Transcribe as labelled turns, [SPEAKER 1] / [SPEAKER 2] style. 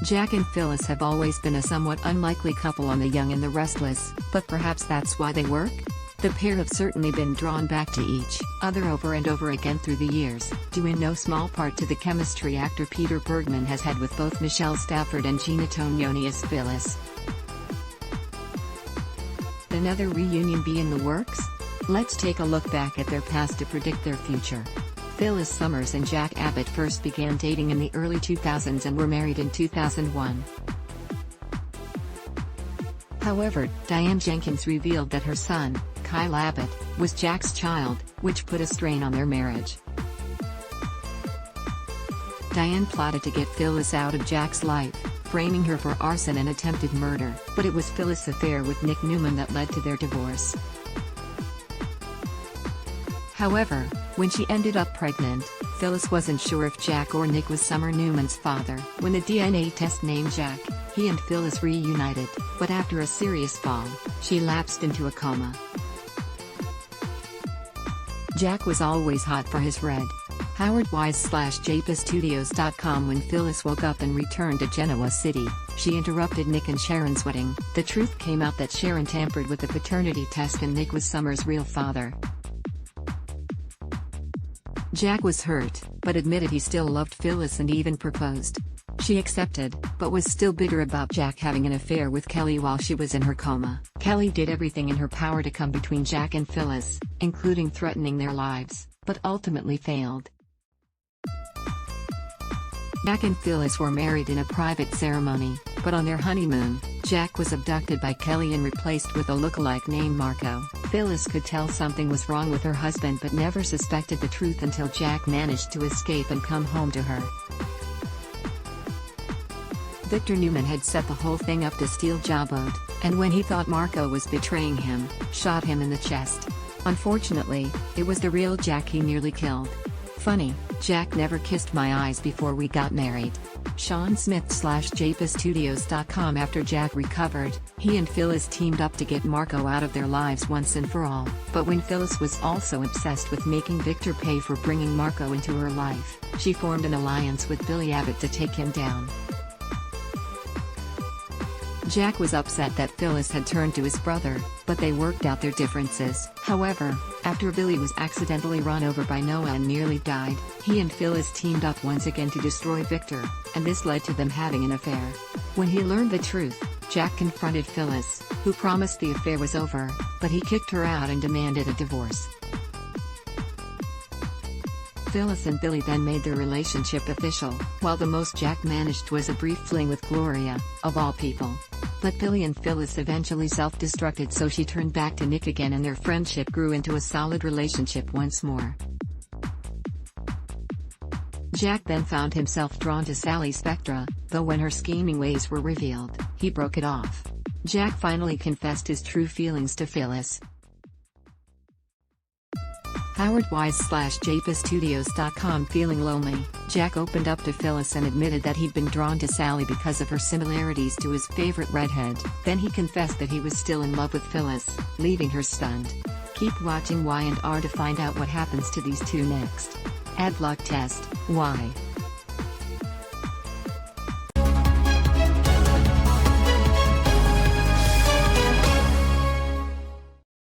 [SPEAKER 1] Jack and Phyllis have always been a somewhat unlikely couple on The Young and the Restless, but perhaps that's why they work? The pair have certainly been drawn back to each other over and over again through the years, due in no small part to the chemistry actor Peter Bergman has had with both Michelle Stafford and Gina Tognoni as Phyllis. Another reunion be in the works? Let's take a look back at their past to predict their future. Phyllis Summers and Jack Abbott first began dating in the early 2000s and were married in 2001. However, Diane Jenkins revealed that her son, Kyle Abbott, was Jack's child, which put a strain on their marriage. Diane plotted to get Phyllis out of Jack's life, framing her for arson and attempted murder, but it was Phyllis' affair with Nick Newman that led to their divorce. However, when she ended up pregnant, Phyllis wasn't sure if Jack or Nick was Summer Newman's father. When the DNA test named Jack, he and Phyllis reunited, but after a serious fall, she lapsed into a coma. Jack was always hot for his red. Howard Wise/JPaStudios.com. When Phyllis woke up and returned to Genoa City, she interrupted Nick and Sharon's wedding. The truth came out that Sharon tampered with the paternity test and Nick was Summer's real father. Jack was hurt, but admitted he still loved Phyllis and even proposed. She accepted, but was still bitter about Jack having an affair with Kelly while she was in her coma. Kelly did everything in her power to come between Jack and Phyllis, including threatening their lives, but ultimately failed. Jack and Phyllis were married in a private ceremony, but on their honeymoon, Jack was abducted by Kelly and replaced with a lookalike named Marco. Phyllis could tell something was wrong with her husband but never suspected the truth until Jack managed to escape and come home to her. Victor Newman had set the whole thing up to steal Jabot, and when he thought Marco was betraying him, shot him in the chest. Unfortunately, it was the real Jack he nearly killed. Funny, Jack never kissed my eyes before we got married. Sean Smith/JPaStudios.com. After Jack recovered, he and Phyllis teamed up to get Marco out of their lives once and for all. But when Phyllis was also obsessed with making Victor pay for bringing Marco into her life, she formed an alliance with Billy Abbott to take him down. Jack was upset that Phyllis had turned to his brother, but they worked out their differences. However, after Billy was accidentally run over by Noah and nearly died, he and Phyllis teamed up once again to destroy Victor, and this led to them having an affair. When he learned the truth, Jack confronted Phyllis, who promised the affair was over, but he kicked her out and demanded a divorce. Phyllis and Billy then made their relationship official, while the most Jack managed was a brief fling with Gloria, of all people. But Billy and Phyllis eventually self-destructed, so she turned back to Nick again and their friendship grew into a solid relationship once more. Jack then found himself drawn to Sally Spectra, though when her scheming ways were revealed, he broke it off. Jack finally confessed his true feelings to Phyllis. Howard Wise/JPaStudios.com. Feeling lonely, Jack opened up to Phyllis and admitted that he'd been drawn to Sally because of her similarities to his favorite redhead. Then he confessed that he was still in love with Phyllis, leaving her stunned. Keep watching Y&R to find out what happens to these two next. Ad block test: why?